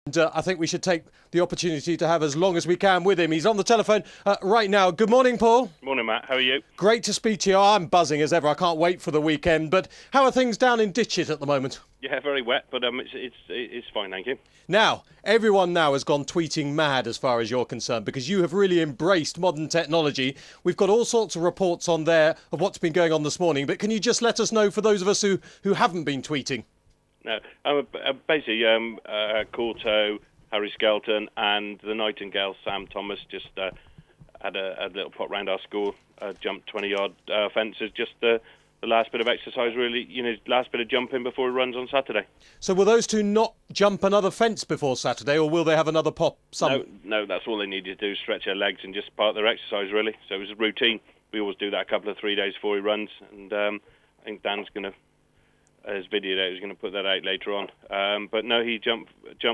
And I think we should take the opportunity to have as long as we can with him. He's on the telephone right now. Good morning, Paul. Morning, Matt. How are you? Great to speak to you. I'm buzzing as ever. I can't wait for the weekend. But how are things down in Ditchit at the moment? Yeah, very wet, but it's fine, thank you. Now, everyone now has gone tweeting mad as far as you're concerned because you have really embraced modern technology. We've got all sorts of reports on there of what's been going on this morning. But can you just let us know for those of us who haven't been tweeting? No, basically, Kauto, Harry Skelton, and the Nightingale, Sam Thomas, just had a little pot round our school, jumped 20-yard fences, just the last bit of exercise, really, last bit of jumping before he runs on Saturday. So will those two not jump another fence before Saturday, or will they have another pop? No, that's all they needed to do, stretch their legs and just part their exercise, really. So it was a routine. We always do that a couple of 3 days before he runs, and I think Dan's going to... his video there, he's going to put that out later on. But no, he jumped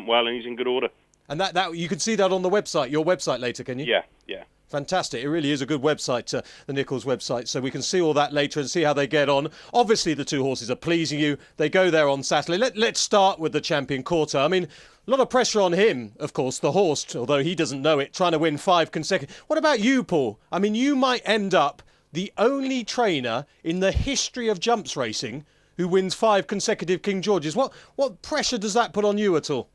well and he's in good order. And that you can see that on the website, your website later, can you? Yeah. Fantastic. It really is a good website, the Nicholls website, so we can see all that later and see how they get on. Obviously, the two horses are pleasing you. They go there on Saturday. Let's start with the champion Kauto. I mean, a lot of pressure on him, of course, the horse, although he doesn't know it, trying to win 5 consecutive. What about you, Paul? I mean, you might end up the only trainer in the history of jumps racing who wins 5 consecutive King Georges. What pressure does that put on you at all?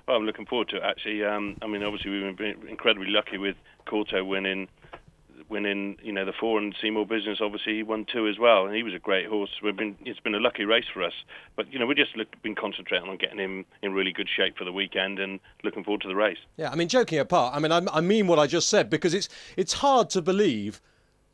Well, I'm looking forward to it, actually. Obviously, we've been incredibly lucky with Kauto winning, the 4, and Seymour Business. Obviously, he won 2 as well, and he was a great horse. It's been a lucky race for us, but we've just been concentrating on getting him in really good shape for the weekend and looking forward to the race. Yeah, I mean, joking apart, I mean what I just said, because it's hard to believe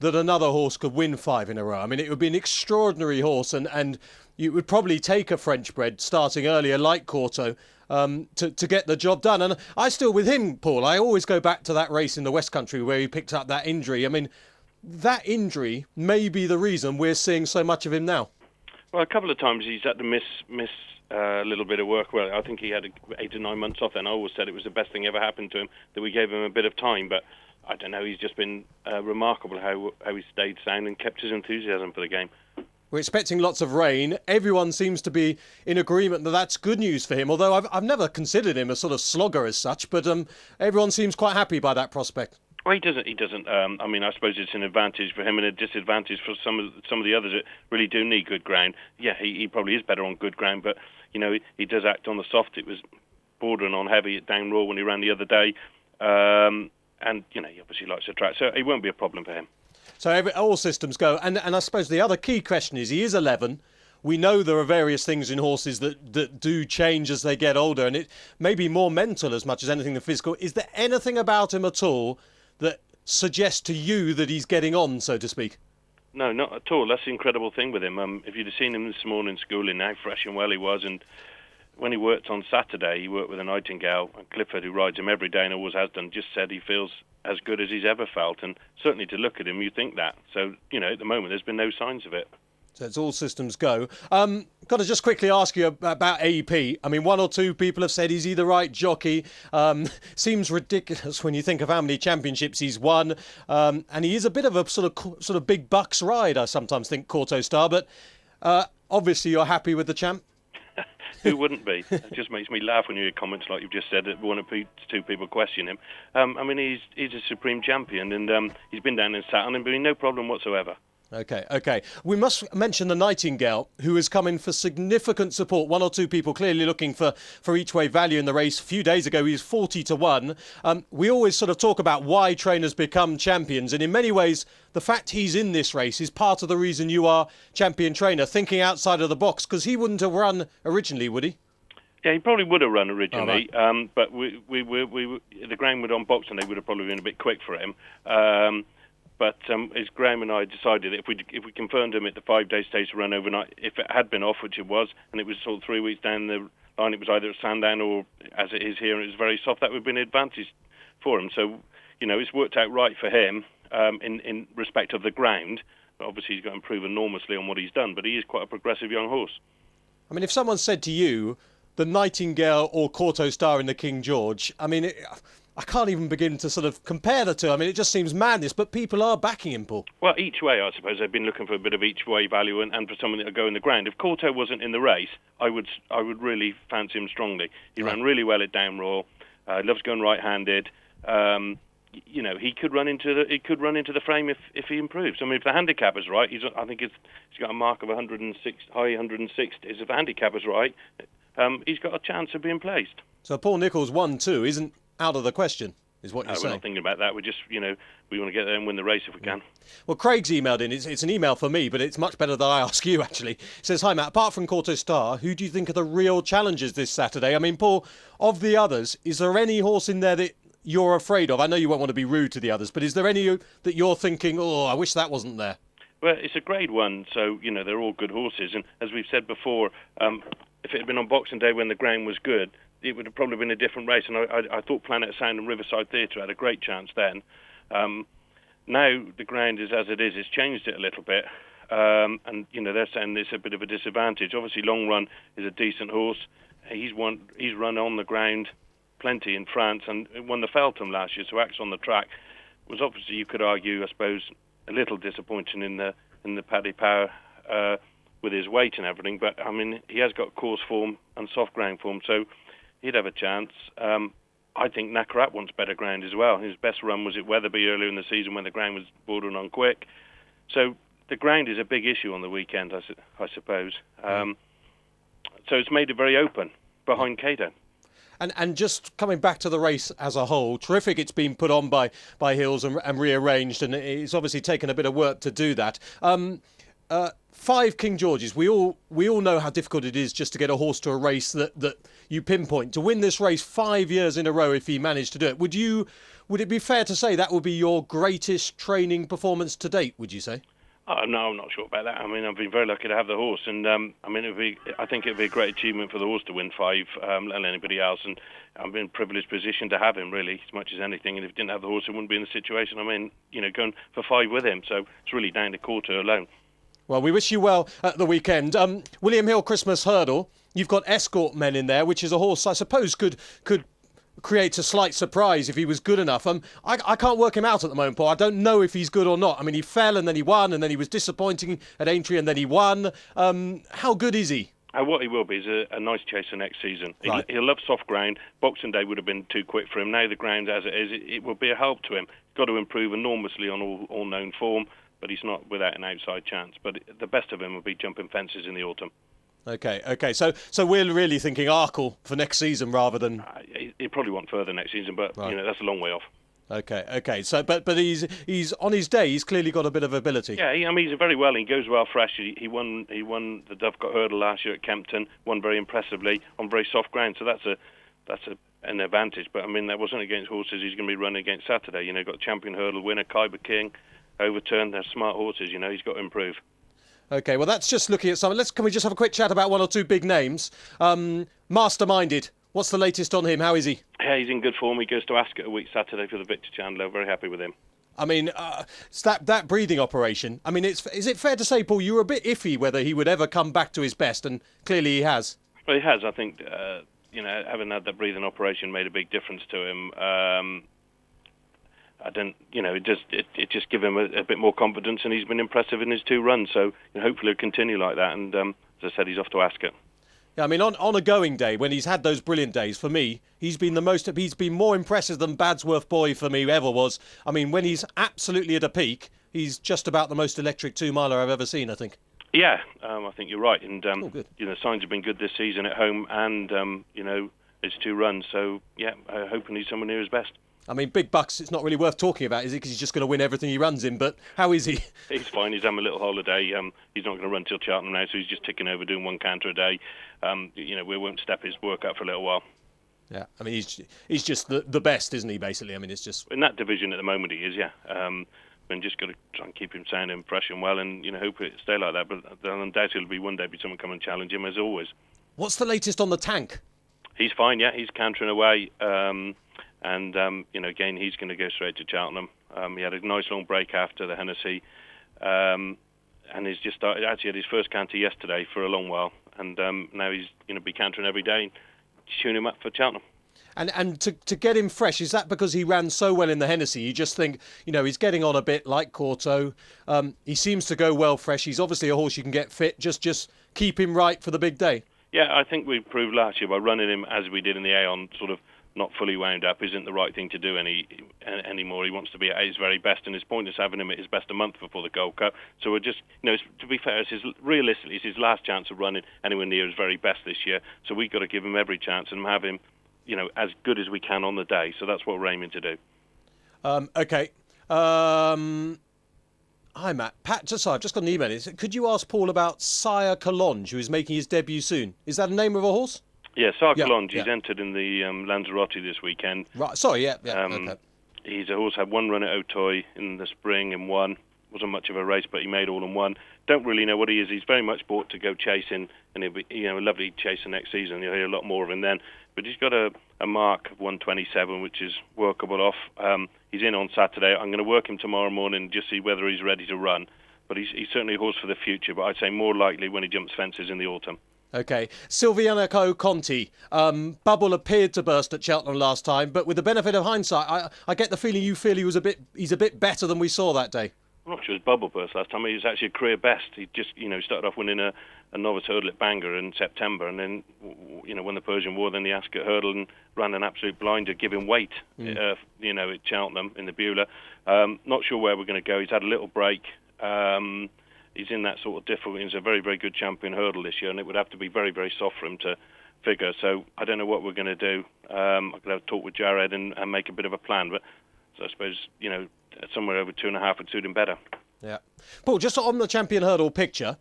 that another horse could win 5 in a row. I mean, it would be an extraordinary horse, and you would probably take a French bred starting earlier like Kauto to get the job done. And I still, with him, Paul, I always go back to that race in the West Country where he picked up that injury. I mean, that injury may be the reason we're seeing so much of him now. Well, a couple of times he's had to miss a little bit of work. Well, I think he had 8 or 9 months off then. I always said it was the best thing ever happened to him, that we gave him a bit of time, but I don't know, he's just been remarkable how he stayed sound and kept his enthusiasm for the game. We're expecting lots of rain. Everyone seems to be in agreement that that's good news for him, although I've never considered him a sort of slogger as such, but everyone seems quite happy by that prospect. Well, he doesn't. I suppose it's an advantage for him and a disadvantage for some of the others that really do need good ground. Yeah, he probably is better on good ground, but, he does act on the soft. It was bordering on heavy at Down Raw when he ran the other day. And, he obviously likes the track, so it won't be a problem for him. So all systems go. And I suppose the other key question is, he is 11. We know there are various things in horses that do change as they get older, and it may be more mental as much as anything than physical. Is there anything about him at all that suggests to you that he's getting on, so to speak? No, not at all. That's the incredible thing with him. If you'd have seen him this morning schooling, how fresh and well he was, and when he worked on Saturday, he worked with a Nightingale, and Clifford, who rides him every day and always has done, just said he feels as good as he's ever felt. And certainly to look at him, you think that. So, at the moment, there's been no signs of it. So it's all systems go. Got to just quickly ask you about AP. I mean, 1 or 2 people have said he's the right jockey. Seems ridiculous when you think of how many championships he's won. And he is a bit of a sort of big bucks ride, I sometimes think, Kauto Star. But obviously you're happy with the champ? Who wouldn't be? It just makes me laugh when you hear comments like you've just said that 1 or 2 people question him. He's a supreme champion, and he's been down and sat on him, but no problem whatsoever. Okay. We must mention the Nightingale, who has come in for significant support. 1 or 2 people clearly looking for each way value in the race. A few days ago, he was 40-1. We always sort of talk about why trainers become champions, and in many ways, the fact he's in this race is part of the reason you are champion trainer, thinking outside of the box, because he wouldn't have run originally, would he? Yeah, he probably would have run originally, right. But we the ground would on Boxing Day would have probably been a bit quick for him. But as Graham and I decided that if we confirmed him at the 5-day stage to run overnight, if it had been off, which it was, and it was sort of 3 weeks down the line, it was either at Sandown or as it is here, and it was very soft, that would have been an advantage for him. So, it's worked out right for him in respect of the ground. Obviously, he's got to improve enormously on what he's done, but he is quite a progressive young horse. I mean, if someone said to you, the Nightingale or Kauto Star in the King George, I mean, I can't even begin to sort of compare the two. I mean, it just seems madness, but people are backing him, Paul. Well, each way, I suppose. They've been looking for a bit of each way value and for someone that will go in the ground. If Kauto wasn't in the race, I would really fancy him strongly. He ran really well at Down Royal. Loves going right-handed. He could run into the frame if he improves. I mean, if the handicap is right, I think he's got a mark of 106, high 160s. If the handicap is right, he's got a chance of being placed. So Paul Nicholls 1-2 isn't out of the question, is what you're saying. We're not thinking about that. We're just, we want to get there and win the race if we can. Well, Craig's emailed in. It's an email for me, but it's much better that I ask you, actually. It says, hi, Matt. Apart from Kauto Star, who do you think are the real challengers this Saturday? I mean, Paul, of the others, is there any horse in there that you're afraid of? I know you won't want to be rude to the others, but is there any that you're thinking, oh, I wish that wasn't there? Well, it's a grade one, so, they're all good horses. And as we've said before, if it had been on Boxing Day when the ground was good, it would have probably been a different race. And I thought Planet Sound and Riverside Theatre had a great chance then. Now the ground is as it is. It's changed it a little bit. And, they're saying it's a bit of a disadvantage. Obviously, Long Run is a decent horse. He's run on the ground plenty in France and won the Feltham last year, so acts on the track. Was obviously, you could argue, I suppose, a little disappointing in the Paddy Power with his weight and everything. But, I mean, he has got course form and soft ground form, so he'd have a chance. I think Nakarat wants better ground as well. His best run was at Wetherby earlier in the season when the ground was bordering on quick. So the ground is a big issue on the weekend, I suppose. So it's made it very open behind Kauto. And just coming back to the race as a whole, terrific it's been put on by Hills and rearranged, and it's obviously taken a bit of work to do that. 5 King Georges, we all know how difficult it is just to get a horse to a race that you pinpoint. To win this race 5 years in a row, if he managed to do it, would it be fair to say that would be your greatest training performance to date, would you say? No, I'm not sure about that. I mean, I've been very lucky to have the horse, and I think it'd be a great achievement for the horse to win 5, let anybody else. And I'm in a privileged position to have him, really, as much as anything. And if I didn't have the horse, I wouldn't be in the situation I'm in, going for 5 with him. So it's really down to Kauto alone. Well, we wish you well at the weekend. William Hill Christmas Hurdle. You've got Escort Men in there, which is a horse I suppose could create a slight surprise if he was good enough. I can't work him out at the moment, Paul. I don't know if he's good or not. I mean, he fell and then he won, and then he was disappointing at Aintree and then he won. How good is he? What he will be is a nice chaser next season. Right. He'll love soft ground. Boxing Day would have been too quick for him. Now the ground as it is, it will be a help to him. He's got to improve enormously on all known form, but he's not without an outside chance. But the best of him will be jumping fences in the autumn. Okay. So we're really thinking Arkle for next season rather than. He'll probably want further next season, but right. That's a long way off. Okay. So, but he's on his day. He's clearly got a bit of ability. Yeah, he's very well. He goes well fresh. He won the Dovecot Hurdle last year at Kempton. Won very impressively on very soft ground. So that's an advantage. But I mean, that wasn't against horses he's going to be running against Saturday. Got champion hurdle winner Khyber King, overturned. They're smart horses. He's got to improve. Okay, well, that's just looking at some. Can we just have a quick chat about one or two big names? Masterminded. What's the latest on him? How is he? Yeah, he's in good form. He goes to Ascot a week Saturday for the Victor Chandler. Very happy with him. I mean, it's that breathing operation. I mean, is it fair to say, Paul, you were a bit iffy whether he would ever come back to his best, and clearly he has. Well, he has. I think, having had that breathing operation made a big difference to him. It just gave him a bit more confidence, and he's been impressive in his 2 runs. So hopefully he'll continue like that. And as I said, he's off to Ascot. Yeah, I mean, on a going day, when he's had those brilliant days, for me, he's been more impressive than Badsworth Boy for me ever was. I mean, when he's absolutely at a peak, he's just about the most electric 2-miler I've ever seen, I think. Yeah, I think you're right. And, good. Signs have been good this season at home and, his 2 runs. So, yeah, I hope he's somewhere near his best. I mean, Big Bucks, it's not really worth talking about, is it? Because he's just going to win everything he runs in. But how is he? He's fine. He's having a little holiday. He's not going to run till Cheltenham now, so he's just ticking over, doing 1 canter a day. We won't step his work up for a little while. Yeah, I mean, he's just the best, isn't he, basically? I mean, it's just... In that division at the moment, he is, yeah. And just got to try and keep him sound and fresh and well and, hope it stay like that. But undoubtedly it'll be one day someone come and challenge him, as always. What's the latest on the Tank? He's fine, yeah. He's cantering away. Again, he's going to go straight to Cheltenham. He had a nice long break after the Hennessy, and he's just started. Actually, had his first canter yesterday for a long while, and now he's going to be cantering every day. Tune him up for Cheltenham. And to get him fresh, is that because he ran so well in the Hennessy? You just think, he's getting on a bit like Kauto. He seems to go well fresh. He's obviously a horse you can get fit. Just keep him right for the big day. Yeah, I think we proved last year by running him as we did in the Aon, sort of not fully wound up, isn't the right thing to do anymore. He wants to be at his very best, and it's pointless having him at his best a month before the Gold Cup. So we're just, to be fair, realistically, it's his last chance of running anywhere near his very best this year. So we've got to give him every chance and have him, as good as we can on the day. So that's what we're aiming to do. Okay. Hi, Matt. I've just got an email. Could you ask Paul about Sire Collonge, who is making his debut soon? Is that the name of a horse? Yeah, Sire Collonge. He's entered in the Lanzarote this weekend. Right. Sorry, yeah. Okay. He's a horse, had one run at Auteuil in the spring and won. Wasn't much of a race, but he made all in one. Don't really know what he is. He's very much bought to go chasing, and he'll be a lovely chaser next season. You'll hear a lot more of him then. But he's got a mark of 127, which is workable off. He's in on Saturday. I'm going to work him tomorrow morning and just see whether he's ready to run. But he's certainly a horse for the future, but I'd say more likely when he jumps fences in the autumn. Okay. Silviniaco Conti. Bubble appeared to burst at Cheltenham last time, but with the benefit of hindsight, I get the feeling you feel he's a bit better than we saw that day. I'm not sure his bubble burst last time. He was actually a career best. He just, started off winning a novice hurdle at Bangor in September, and then, won the Persian War, then the Ascot Hurdle, and ran an absolute blinder, giving weight, at Cheltenham in the Beulah. Not sure where we're going to go. He's had a little break. He's in that sort of difficulty. He's a very, very good champion hurdle this year, and it would have to be very, very soft for him to figure. So I don't know what we're going to do. I could have a talk with Jared and make a bit of a plan, but so I suppose, somewhere over 2.5 would suit him better. Yeah. Paul, just on the champion hurdle picture,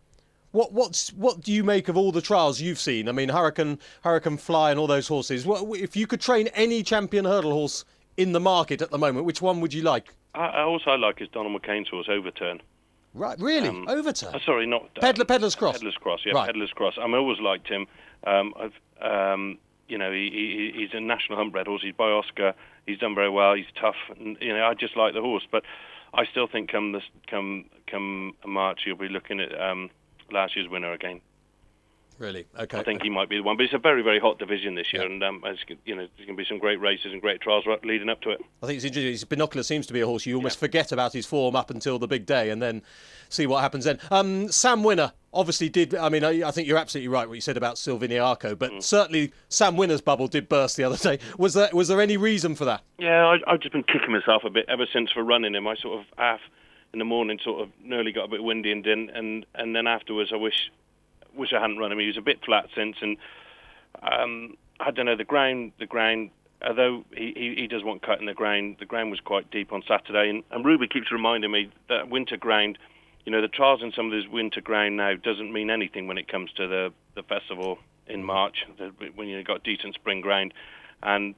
what do you make of all the trials you've seen? I mean, Hurricane Fly and all those horses. If you could train any champion hurdle horse in the market at the moment, which one would you like? A horse I like is Donald McCain's horse, Overturn. Right, really? Overturn? Sorry, not... Peddler's Cross? Peddler's Cross, yeah, right. Peddler's Cross. I always liked him. He's a national huntbred horse. He's by Oscar. He's done very well. He's tough. And, I just like the horse. But I still think come March, you'll be looking at last year's winner again. Really? Okay. I think he might be the one. But it's a very, very hot division this year, and there's going to be some great races and great trials leading up to it. I think it's interesting. His Binocular seems to be a horse you almost forget about his form up until the big day, and then see what happens then. Sam Winner obviously did. I mean, I think you're absolutely right what you said about Silviniaco, but certainly Sam Winner's bubble did burst the other day. Was there any reason for that? Yeah, I've just been kicking myself a bit ever since for running him. I sort of half in the morning sort of nearly got a bit windy and then afterwards I wish I hadn't run him. He was a bit flat since, and I don't know, the ground, although he does want cutting the ground was quite deep on Saturday, and Ruby keeps reminding me that winter ground, the trials in some of this winter ground now doesn't mean anything when it comes to the festival in March, when you've got decent spring ground, and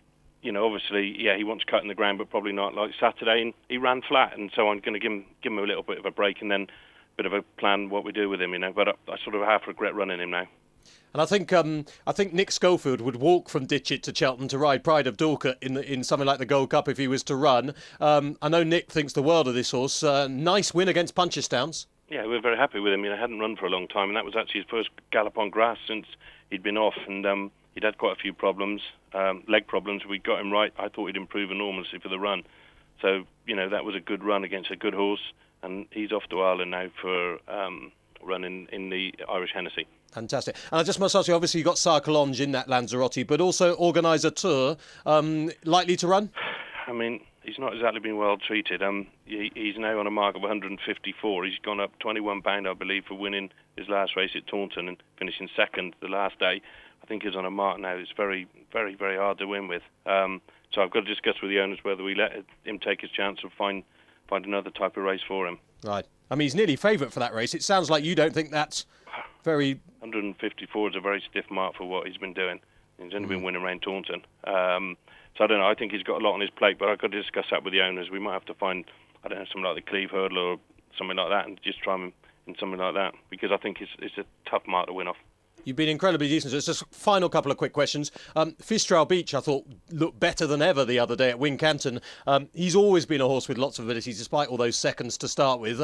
obviously, he wants cutting the ground, but probably not like Saturday, and he ran flat, and so I'm going to give him a little bit of a break, and then bit of a plan what we do with him, but I sort of half regret running him now. And I think Nick Schofield would walk from Ditchit to Cheltenham to ride Pride of Dorset in something like the Gold Cup if he was to run. I know Nick thinks the world of this horse. Nice win against Punchestown. Yeah, we're very happy with him. He hadn't run for a long time, and that was actually his first gallop on grass since he'd been off, and he'd had quite a few problems, leg problems. We got him right. I thought he'd improve enormously for the run. So, that was a good run against a good horse. And he's off to Ireland now for running in the Irish Hennessy. Fantastic. And I just must ask you, obviously you've got Sire Collonge in that Lanzarote, but also organise a tour. Likely to run? I mean, he's not exactly been well treated. He's now on a mark of 154. He's gone up £21, I believe, for winning his last race at Taunton and finishing second the last day. I think he's on a mark now. It's very, very, very hard to win with. So I've got to discuss with the owners whether we let him take his chance or find another type of race for him. Right. I mean, he's nearly favourite for that race. It sounds like you don't think that's very... 154 is a very stiff mark for what he's been doing. He's only been winning around Taunton. So I don't know. I think he's got a lot on his plate, but I've got to discuss that with the owners. We might have to find, I don't know, something like the Cleve Hurdle or something like that and just try him in something like that, because I think it's a tough mark to win off. You've been incredibly decent. So it's just final couple of quick questions. Fistral Beach, I thought, looked better than ever the other day at Wincanton. He's always been a horse with lots of abilities, despite all those seconds to start with.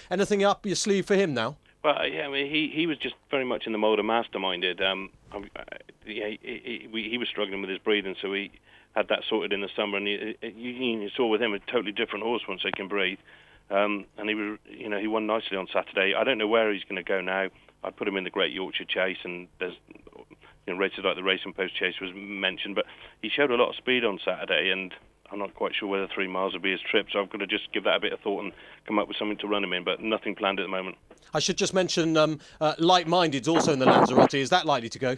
Anything up your sleeve for him now? Well, yeah, I mean, he was just very much in the mould of Masterminded. He was struggling with his breathing, so he had that sorted in the summer, and you saw with him a totally different horse once they can breathe. And he won nicely on Saturday. I don't know where he's going to go now. I put him in the Great Yorkshire Chase, and there's races like the Racing Post Chase was mentioned, but he showed a lot of speed on Saturday, and I'm not quite sure whether 3 miles will be his trip, so I've got to just give that a bit of thought and come up with something to run him in, but nothing planned at the moment. I should just mention Like-Minded's also in the Lanzarote. Is that likely to go?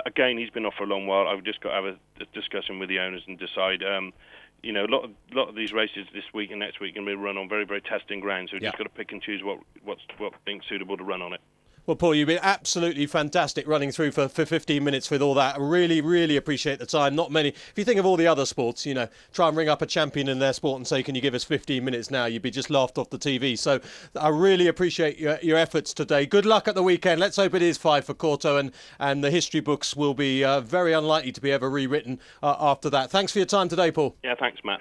Again, he's been off for a long while. I've just got to have a discussion with the owners and decide. A lot of these races this week and next week are going to be run on very, very testing ground, so we've just got to pick and choose what thinks suitable to run on it. Well, Paul, you've been absolutely fantastic running through for 15 minutes with all that. I really, really appreciate the time. Not many. If you think of all the other sports, try and ring up a champion in their sport and say, can you give us 15 minutes now? You'd be just laughed off the TV. So I really appreciate your efforts today. Good luck at the weekend. Let's hope it is 5 for Kauto, and the history books will be very unlikely to be ever rewritten after that. Thanks for your time today, Paul. Yeah, thanks, Matt.